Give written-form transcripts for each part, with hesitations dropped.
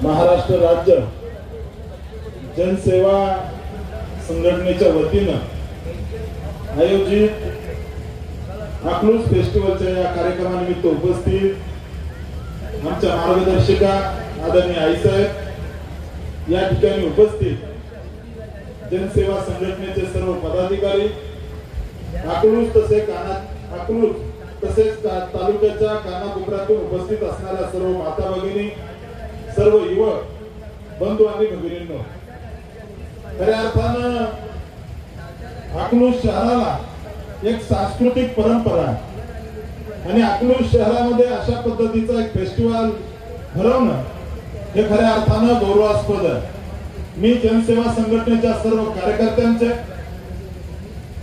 महाराष्ट्र राज्य जनसेवा संघटनेच्या वतीनं आयोजित अकलूज फेस्टिवलच्या या कार्यक्रमानिमित्त उपस्थित आमच्या मार्गदर्शिका आदरणीय आईसाहेब, या ठिकाणी उपस्थित जनसेवा संघटनेचे सर्व पदाधिकारी, अकलूज तसेच तालुक्याच्या कानाकोपऱ्यातून उपस्थित असणाऱ्या सर्व माता भगिनी, सर्व युवक बंधू आणि भगिनींनो, खऱ्या अर्थानं अकलूज शहराला एक सांस्कृतिक परंपरा आणि अकलूज शहरामध्ये अशा पद्धतीचा एक फेस्टिवल भरवणं हे खऱ्या अर्थानं गौरवास्पद आहे। मी जनसेवा संघटनेच्या सर्व कार्यकर्त्यांचे,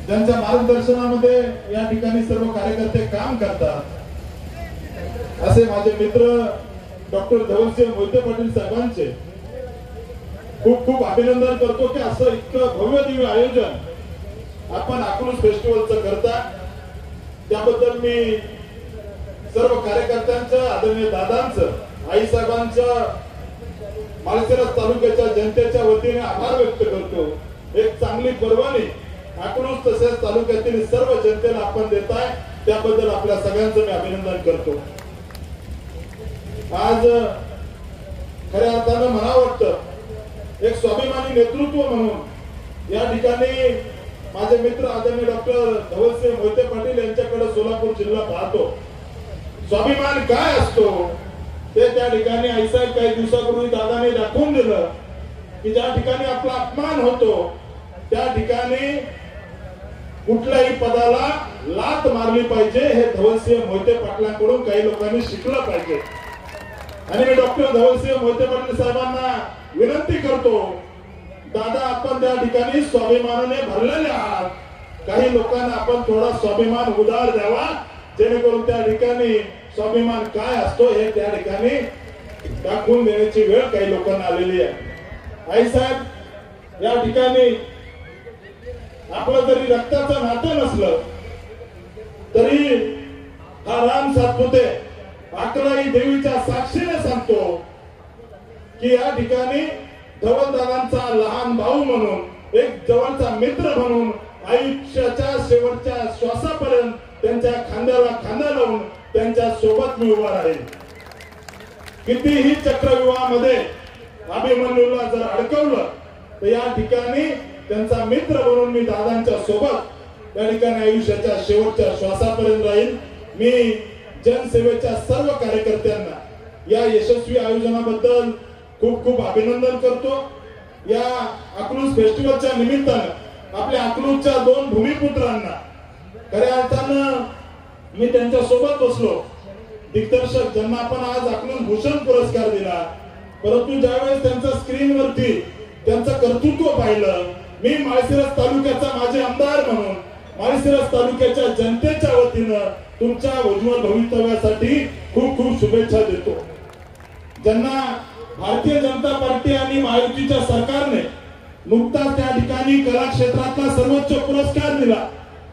ज्यांच्या मार्गदर्शनामध्ये या ठिकाणी सर्व कार्यकर्ते काम करतात, असे माझे मित्र डॉक्टर धवलसिंह मोहिते पाटील साहेबांचे खूप खूप अभिनंदन करतो की असं इतकं भव्य दिव्य आयोजन आपण अकलूज फेस्टिवलचं करता। त्याबद्दल मी सर्व कार्यकर्त्यांचं, आदरणीय दादांचं, आई साहेबांचं, माळशिरस तालुक्याच्या जनतेच्या वतीने आभार व्यक्त करतो। एक चांगली पर्वणी अकलूज तसेच तालुक्यातील सर्व जनतेला आपण देताय, त्याबद्दल आपल्या सगळ्यांचं मी अभिनंदन करतो। आज खऱ्या अर्थानं मला वाटतं एक स्वाभिमानी नेतृत्व म्हणून या ठिकाणी माझे मित्र आदरणीय डॉक्टर धवलसिंह मोहिते पाटील यांच्याकडे सोलापूर जिल्हा पाहतो। स्वाभिमान काय असतो ते त्या ठिकाणी आईसाहेब काही दिवसापूर्वी दादाने दाखवून दिलं की ज्या ठिकाणी आपला अपमान होतो त्या ठिकाणी कुठल्याही पदाला लात मारली पाहिजे, हे धवलसिंह मोहिते पाटलांकडून काही लोकांनी शिकलं पाहिजे। आणि मी डॉक्टर धवलसिंह मोहिते पाटील साहेबांना विनंती करतो, दादा आपण त्या ठिकाणी स्वाभिमानाने भरलेले आहात, काही लोकांना आपण थोडा स्वाभिमान उधार द्यावा, जेणेकरून त्या ठिकाणी स्वाभिमान काय असतो हे त्या ठिकाणी दाखवून देण्याची वेळ काही लोकांना आलेली आहे। आई साहेब, या ठिकाणी आपलं जरी रक्ताचं नातं नसलं तरी हा राम सातपुते अकलाई देवीच्या साक्षीने सांगतो की या ठिकाणी धवलदादांचा लहान भाऊ म्हणून, एक जवळचा मित्र म्हणून आयुष्याच्या शेवटच्या श्वासापर्यंत त्यांच्या खांद्याला खांदा लावून त्यांच्या सोबत मी उभा राहील। कितीही चक्रव्यूहामध्ये अभिमन्यूला जर अडकवलं तर या ठिकाणी त्यांचा मित्र म्हणून मी दादांच्या सोबत त्या ठिकाणी आयुष्याच्या शेवटच्या श्वासापर्यंत राहील। मी जनसेवेच्या सर्व कार्यकर्त्यांना या यशस्वी आयोजनाबद्दल खूप खूप अभिनंदन करतो। या अकलूज फेस्टिवलच्या निमित्तानं आपल्या अकलूजच्या दोन भूमिपुत्रांना खऱ्या अर्थानं मी त्यांच्या सोबत बसलो, दिग्दर्शक ज्यांना आपण आज अकलूज भूषण पुरस्कार दिला, परंतु ज्यावेळेस त्यांच्या स्क्रीनवरती त्यांचं कर्तृत्व पाहिलं, मी माळशिरस तालुक्याचा माजी आमदार म्हणून माळशिरस तालुक्याच्या जनतेच्या वतीनं तुमच्या उज्ज्वल भवितव्यासाठी खूप खूप शुभेच्छा देतो। ज्यांना भारतीय जनता पार्टी आणि महायुतीच्या सरकारने नुकताच त्या ठिकाणी कला क्षेत्रातला सर्वोच्च पुरस्कार दिला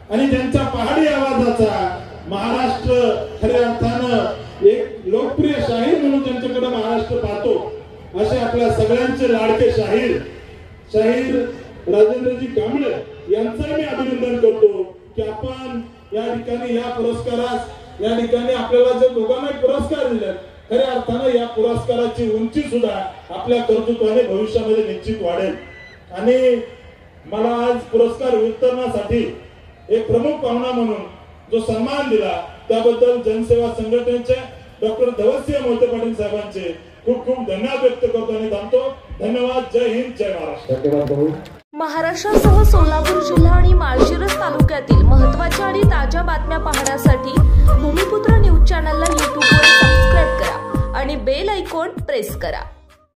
आणि त्यांच्या पहाडी आवाजाचा महाराष्ट्र खऱ्या अर्थानं एक लोकप्रिय शाहीर म्हणून त्यांच्याकडे महाराष्ट्र पाहतो, असे आपल्या सगळ्यांचे लाडके शाहीर राजेंद्रजी कांबळे यांचं मी अभिनंदन करतो की आपण या ठिकाणी या पुरस्कारास या ठिकाणी आपल्याला जे दोघांना पुरस्कार दिले, खऱ्या अर्थानं या पुरस्काराची उंची सुद्धा आपल्या कर्तृत्वाने भविष्यामध्ये निश्चित वाढेल। आणि मला आज पुरस्कार वितरणासाठी एक प्रमुख पाहुणा म्हणून जो सन्मान दिला त्याबद्दल जनसेवा संघटनेचे डॉक्टर धवलसिंह मोहिते पाटील साहेबांचे खूप खूप धन्यवाद व्यक्त करतो आणि थांबतो। धन्यवाद। जय हिंद, जय महाराष्ट्र। महाराष्ट्रासह सोलापूर जिल्हा आणि माळशिरस तालुक्यातील महत्त्वाच्या आणि ताज्या बातम्या पाहण्यासाठी भूमिपुत्र न्यूज चॅनलला यूट्यूबवर सबस्क्राईब करा आणि बेल आयकॉन प्रेस करा।